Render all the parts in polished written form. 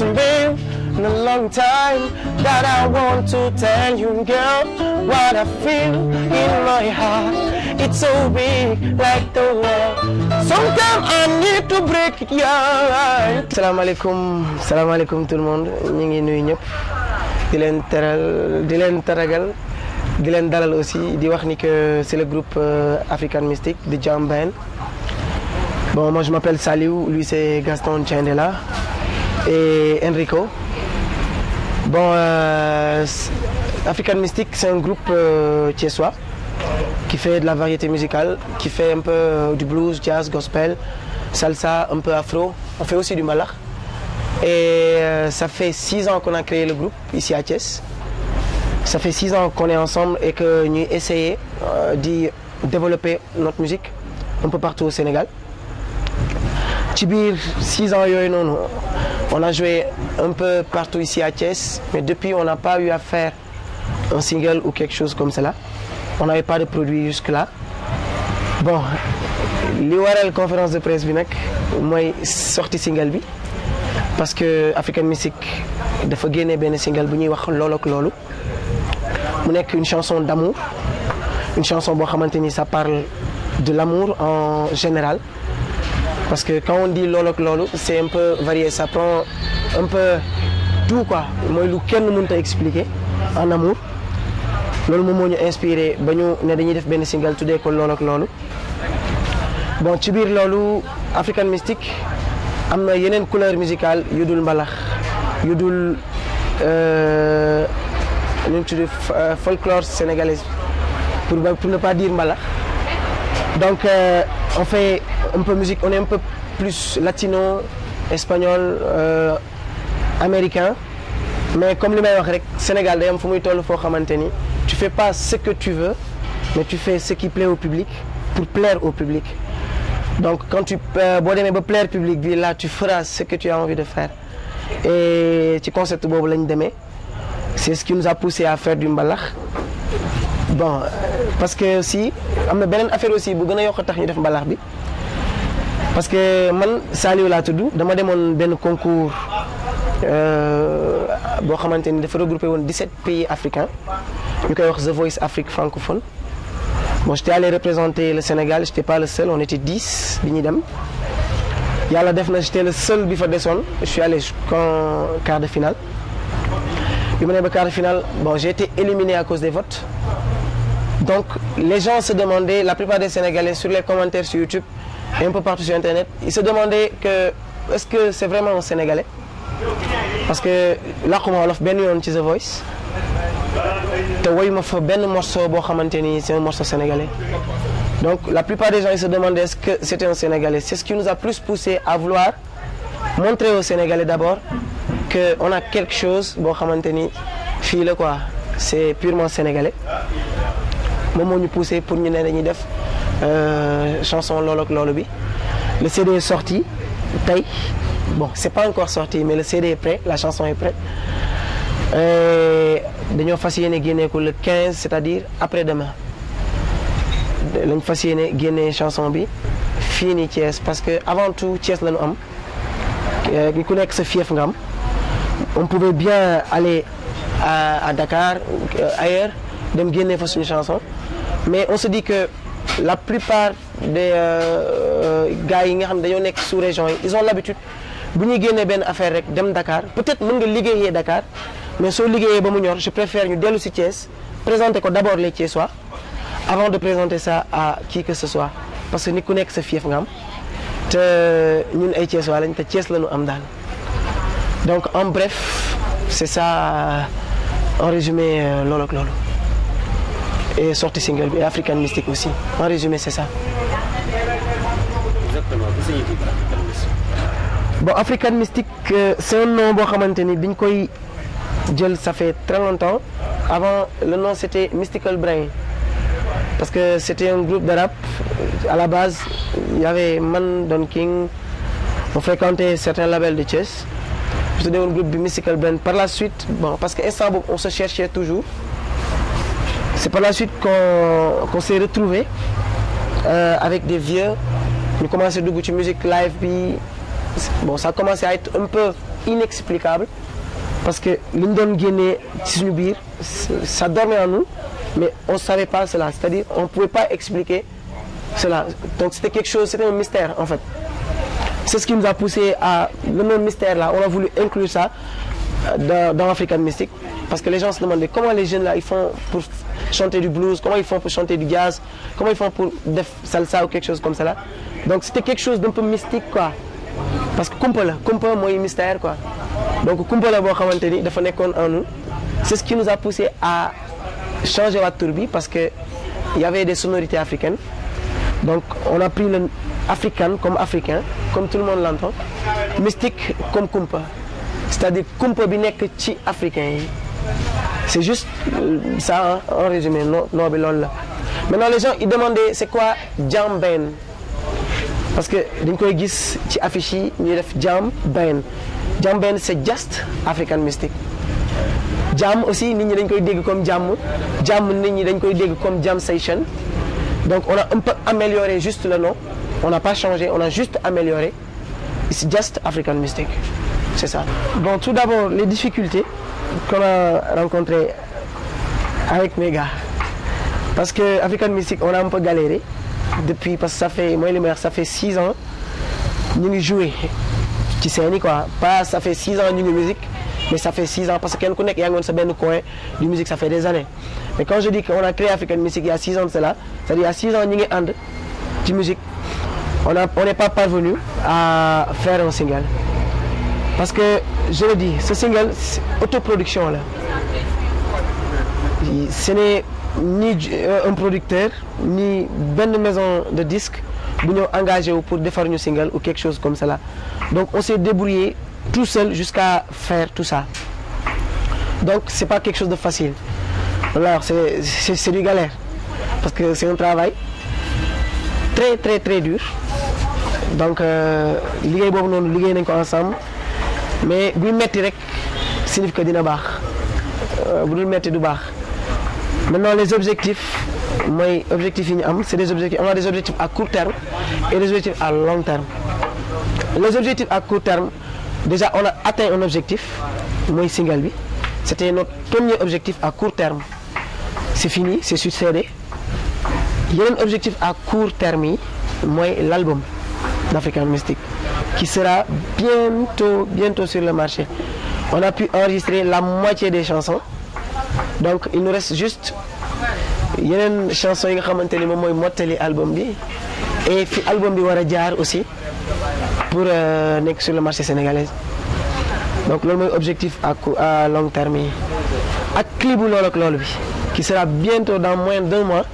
hasn't been in a long time that I want to tell you, girl, what I feel in my heart. It's so big, like the world. Sometimes I need to break it, yeah. Salaamaaleykum tout le monde. ñu ngi nuyu ñëpp di leen teral di leen taragal di leen dalal aussi di wax ni que c'est le groupe African Mystic de Jam Band. Bon, moi je m'appelle Saliou, lui c'est Gaston Thiendella et Enrico. Bon, African Mystic c'est un groupe thiessois qui fait de la variété musicale, qui fait un peu du blues, jazz, gospel, salsa, un peu afro. On fait aussi du mbalax. Et ça fait 6 ans qu'on a créé le groupe ici à Thiès. Ça fait 6 ans qu'on est ensemble et que nous essayons de développer notre musique un peu partout au Sénégal. Ci biir 6 ans yooyu noonu on a joué un peu partout ici à Thiès, mais depuis on n'a pas eu à faire un single ou quelque chose comme cela. On n'avait pas de produit jusque-là. Bon, li waral conférence de presse bi nag mooy sorti single bi parce que African Mystic dafa génne benn single bu ñuy wax loolu ak loolu mu nekk une chanson d'amour, une chanson boo xamante ni ça parle de l'amour en général. Parce que quand on dit loolu ak loolu c'est un peu varié, ça prend un peu tout quoi, mooy lu kenn mënut a expliquer en amour. Loolu moom moo ñu inspiré ba ñu ne dañuy def benn single tuddee ko loolu ak loolu. Bon, ci biir loolu African Mystic am na yeneen couleur musicale yu dul mbalax yu dul nu ñu tudd folklore sénégalais pour ne pas dire mbalax. Donc on fait un peu musique, on est un peu plus latino, espagnol, américain, mais comme li may wax rek Sénégal day am fu muy toll foo xamante ni tu fais pas ce que tu veux, mais tu fais ce qui plaît au public pour plaire au public. Donc quand tu boo demee ba plaire public bi là tu feras ce que tu as envie de faire. Et ci concept boobu lañ demee, c'est ce qui nous a poussé à faire du mbalax. Bon, parce que aussi am na beneen affaire aussi bu gën a yokk tax ñu def mbalax bi parce que man Saliou laa tudd, dama demoon benn concours boo xamante ni dafa regroupé woon 17 pays africains ñu koy wax The Voice Afrique francophone. Bon, j'étais allé représenter le Sénégal, j'étais pas le seul, on était 10 bi ñuy dem. Yàlla def na j'étais le seul bi fa desoon, je suis allé jusqu'en quart de finale. Bi ma nee ba quart de finale, bon, j'ai été éliminé à cause des votes. Donc les gens se demandaient, la plupart des Sénégalais sur les commentaires sur YouTube et un peu partout sur Internet, ils se demandaient que est-ce que c'est vraiment un Sénégalais? Parce que làkkuma wolof benn yoon ci The Voice te woyuma fa benn morceau boo xamante ni c'est un morceau sénégalais. Donc la plupart des gens ils se demandaient est-ce que c'était un Sénégalais. C'est ce qui nous a plus poussé à vouloir montrer aux Sénégalais d'abord que on a quelque chose boo xamante ni fii la quoi, c'est purement sénégalais. Moom moo ñu poussé pour ñu ne dañuy def chanson loolu ak loolu bi. Le CD est sorti tey, bon c'est pas encore sorti mais le CD est prêt, la chanson est prête. Dañoo fas yéene génne ko le 15, c'est-à-dire après-demain lañ fas yéene génne chanson bi fii nii Thiès parce que avant tout Thiès lañu am ku nekk sa fief nga am. On pouvait bien aller à Dakar, ailleurs, dem génne fa suñu chanson, mais on se dit que la plupart des gars yi nga xam ne dañoo nekk sous région yi ils ont l'habitude bu ñuy génnee benn affaire rek dem Dakar, peut-être mën nga liggéeyee Dakar mais soo liggéeyee ba mu ñor je préfère ñu dellu ci Thiès présenter ko d'abord les Thiessois avant de présenter ça à qui que ce soit parce que nit ku nekk sa fief nga am te ñun ay Thiessois lañ te Thiès lañu am daal. Donc en bref c'est ça en résumé loolu ak loolu et sorti single bi et African Mystic aussi en résumé c'est ça. Exactement, que signifie African Mystic? Bon, African Mystic c'est un nom boo xamante ni biñ koy jël ça fait très longtemps. Avant le nom c'était Mystical Brain parce que c'était un groupe de rap. À la base il y avait man, Don King, on fréquentait certains labels de Thiès. Je faisais un groupe de Mystical Brain. Par la suite, bon, parce qu'à on se cherchait toujours. C'est par la suite qu'on s'est retrouvés avec des vieux. Nous commençons à faire musique live, puis bon ça commençait à être un peu inexplicable parce que li ñu doon génnee ci suñu biir ça dormait en nous mais on savait pas cela, c'est-à-dire on pouvait pas expliquer cela, donc c'était quelque chose, c'était un mystère en fait. C'est ce qui nous a poussé à le nom mystère là, on a voulu inclure ça dans African Mystic parce que les gens se demandaient comment les jeunes là ils font pour chanter du blues, comment ils font pour chanter du jazz, comment ils font pour def salsa ou quelque chose comme ça là. Donc c'était quelque chose d'un peu mystique quoi, parce que kumpa mooy mystère quoi. Donc kumpa la boo xamante ni dafa nekkoon en nous. C'est ce qui nous a poussé à changer waat tur bi parce que il y avait des sonorités africaines. Donc on a pris le africain comme africain, comme tout le monde l'entend, mystique comme kumpa, c'est-à-dire kumpa bi nekk ci africain yi. C'est juste ça hein, en résumé non bi loolu la. Maintenant les gens ils demandaient c'est quoi jam band parce que dañ koy gis ci affiche yi ñuy def jam band c'est just African Mystic. Jam aussi nit ñi dañ koy dégg comme jàmm nit ñi dañ koy dégg comme jam session. Donc on a un peu amélioré juste le nom, on n'a pas changé, on a juste amélioré. It's just African Mystic, c'est ça. Bon, tout d'abord les difficultés qu'on a rencontrées avec mes gars, parce que African Mystic on a un peu galéré depuis, parce que ça fait moi et les mères ça fait 6 ans ñu ngi joué ci scène yi quoi, pas ça fait 6 ans ñu ngi musique, mais ça fait 6 ans parce que kenn ku nekk yaa ngi woon sa benn coin du musique, ça fait des années. Mais quand je dis qu'on a créé African Mystic il y a 6 ans de cela, c'est-à-dire il y a 6 ans ñu ngi ànd ci musique, on n'est pas parvenu à faire un single parce que je le dis, ce single autoproduction là, ce n'est ni un producteur ni benn maison de disque bu ñëw engagé wu pour defar ñu single ou quelque chose comme cela. Donc on s'est débrouillé tout seul jusqu'à faire tout ça. Donc c'est pas quelque chose de facile. Alors c'est du galère parce que c'est un travail très dur. Donc liggéey boobu noonu liggéey nañ ko ensemble, mais buy metti rek signifie que dina baax, bu dul metti du baax. Maintenant les objectifs mooy objectifs yi ñu am, c'est des objectifs, on a des objectifs à court terme et des objectifs à long terme. Les objectifs à court terme, déjà on a atteint un objectif mooy single bi, c'était notre premier objectif à court terme, c'est fini, c'est sur CD. Yeneen objectif à court terme yi mooy l'album d'African Mystic qui sera bientôt sur le marché. On a pu enregistrer la moitié des chansons, donc il nous reste juste yeneen chansons yi nga xamante ni moom mooy mottali album bi et fi album bi war a jaar aussi pour nekk sur le marché sénégalais. Donc loolu mooy objectif à long terme yi ak clip bu loolu ak loolu bi qui sera bientôt dans moins d'1 mois.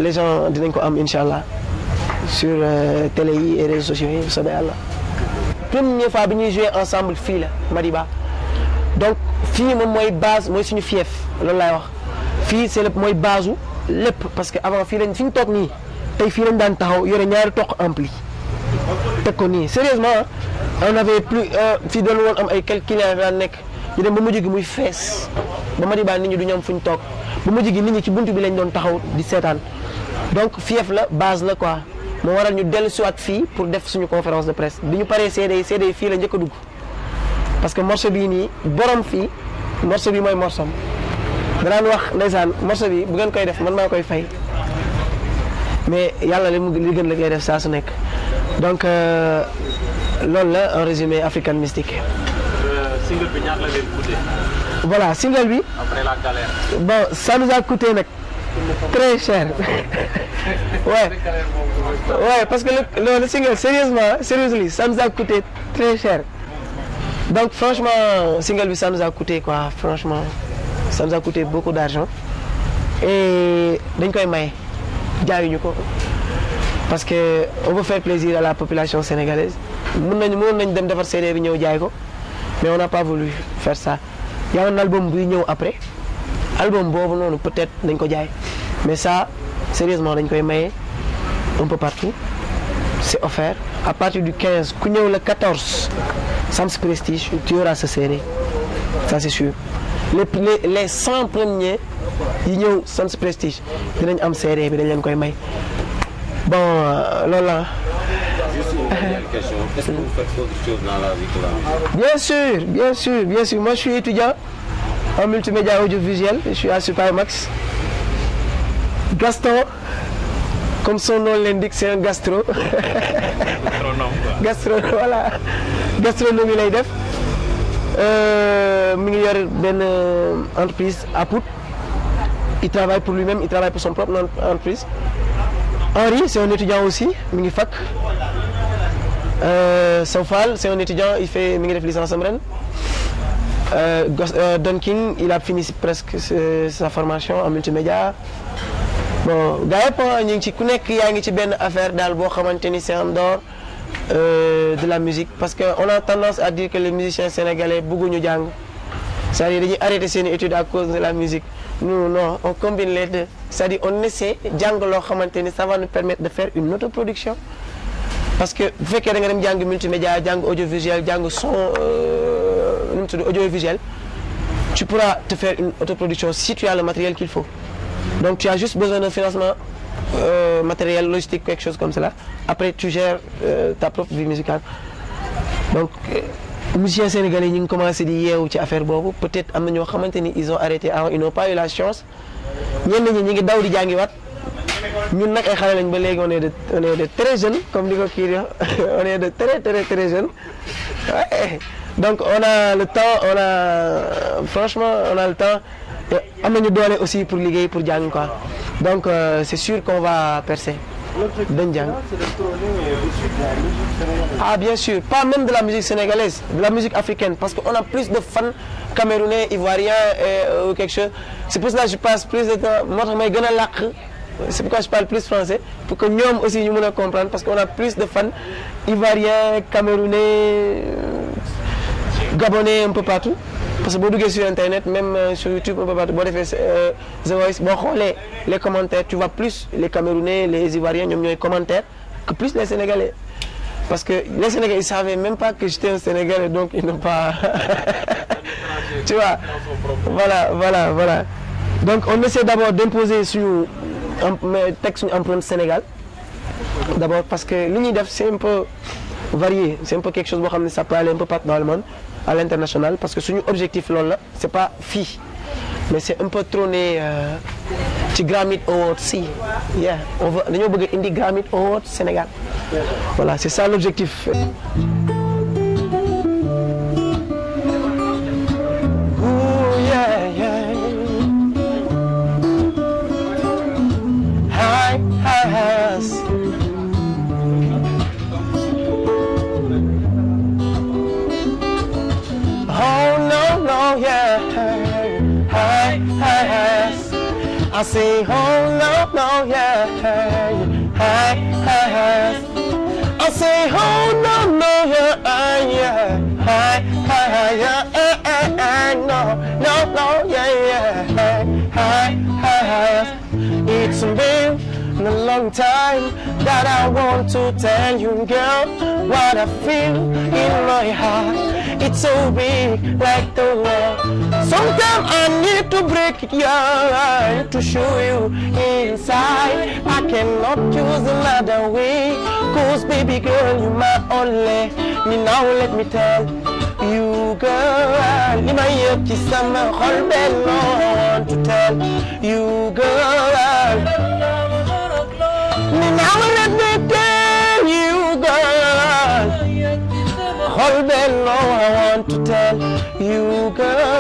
Les gens dinañ ko am inchallah sur télé yi et réseaux sociaux yi soobee Yàlla. Première fois bi ñuy jouer ensemble fii la Madiba, donc fii moom mooy base mooy suñu fief, loolu laay wax. Fii c'est lépp mooy base u lépp parce que avant fii lañ fi ñu toog nii tey fii lañ daan taxaw yore ñaari toq ampli teg ko nii sérieusement on avait plus fii doon woon am ay quelques clients daan nekk ñu dem ba mujj gi muy fees ba Madiba nit ñi du ñu am fu ñu toog ba mujj gi nit ñi ci buntu bi lañ doon taxaw di seetaan. Donc fief la base la quoi, moo waral ñu dellu siwaat fii pour def suñu conférence de presse. Bi ñu paree CD fii la njëkk a dugg parce que morceau bii nii borom fii morceau bi mooy morceau am danaan wax ndeysaan morceau bi bu ngeen koy def man maa koy fay, mais yàlla li gën la koy def saa su nekk. Donc loolu la en résumé African Mystic. Single bi ñaata la leen coûté? Voilà, single bi après la galère. Bon, ça nous a coûté nag très cher. Ouais, parce que le single sérieusement ça nous a coûté très cher. Donc franchement single bi ça nous a coûté quoi, franchement ça nous a coûté beaucoup d'argent et dañ koy maye jaayuñu ko parce que on veut faire plaisir à la population sénégalaise. Mën nañ dem defar CD bi ñëw jaay ko, mais on n'a pas voulu faire ça. Il y a un album buy ñëw après, album boobu noonu peut-être dañ ko jaay, mais ça sérieusement dañ koy maye un peu partout, c'est offert. À partir du 15 ku ñëw le 14 Sams Prestige tu auras ce CD, ça c'est sûr. Les 100 premiers yi ñëw Sams Prestige dinañ am CD bi dañ leen koy may. Bon loolu la. Dernière question, est-ce que vous faites autre chose dans la vie que la musique? Bien sûr, bien sûr, bien sûr. Moi, je suis étudiant en multimédia audiovisuel. Je suis à Supermax. Gaston, comme son nom l'indique, c'est un gastro. Gastronome, voilà. Gastronomie lay def. Mi ngi yor benn entreprise à Pout. Il travaille pour lui-même, il travaille pour son propre entreprise. Henri, c'est un étudiant aussi, mi ngi fac. Sofal, c'est un étudiant, mi ngi def licence am ren. Don King, il a fini presque sa formation en multimédia. Bon, gars yëpp ñu ngi ci ku nekk yaa ngi ci benn affaire daal boo xamante ni c'est en dehors de la musique, parce que on a tendance à dire que les musiciens sénégalais bëgguñu jàng, c'est-à-dire dañuy arrêter seen études à cause de la musique. Nous non, on combine les deux, c'est-à-dire on essaie jàng loo xamante ni ça va nous permettre de faire une autoproduction, parce que bu fekkee da nga dem jàng multimédia, jàng audiovisuel, jàng son nu mu tudd audiovisuel, tu pourras te faire une autoproduction si tu as le matériel qu'il faut. Donc tu as juste besoin d'un financement matériel, logistique, quelque chose comme cela. Après tu gères ta propre vie musicale. Donc musiciens sénégalais ñu ngi commencé di yeewu ci affaire boobu. Peut-être am na ñoo xamante ni ils ont arrêté avant, ils n'ont pas eu la chance. Ñenn ñi ñu ngi daw di jàngiwaat. Ñun nag ay xale lañ ba léegi on est de très jeunes, comme di ko kii di on est de très jeunes. Ouais. Donc on a le temps, franchement on a le temps. Am nañu doole aussi pour liggéey pour jàng quoi. Donc c'est sûr qu'on va percer. dañ jàng. Ah bien sûr, pas même de la musique sénégalaise, de la musique africaine, parce qu'on a plus de fans camerounais, ivoiriens ou quelque chose. C'est pour cela que je passe plus de temps. Moo tax may gën a làkk. C'est pourquoi je parle plus français, pour que ñoom aussi ñu mën a comprendre, parce qu'on a plus de fans ivoiriens, camerounais, gabonais, un peu partout. Parce que boo duggee sur internet, même sur YouTube, un peu partout, boo defee The Voice, boo xoolee les commentaires, tu vois plus les Camerounais, les Ivoiriens, ñoom ñooy commentaires que plus les Sénégalais. Parce que les Sénégalais, ils savaient même pas que j'étais un Sénégalais, donc ils n'ont pas... Tu vois, voilà. Donc on essaie d'abord d'imposer suñu teg suñu empreinte Sénégal. D'abord parce que li ñuy def c'est un peu varié, c'est un peu quelque chose boo xam ne ça peut aller un peu partout dans le monde, à l'international, parce que suñu objectif loolu la, c'est pas fii, mais c'est un peu trôner ci Grammy Awards si, yeah, on veut dañoo bëgg indi Grammy Awards Sénégal, voilà, c'est ça l'objectif. I say, oh no, yeah, hi. I say, oh no, yeah, hi, no, yeah, hi. It's been a long time that I want to tell you, girl, what I feel in my heart. It's so big, like the world. Sometimes I need to break it, yeah, to show you inside. I cannot choose another way, 'cause baby girl, you my only. Me now let me tell you, girl, li ma yëg ci sama xol benn I want to tell you, girl. Me now let me tell you, girl. Xol benn I want to tell you, girl.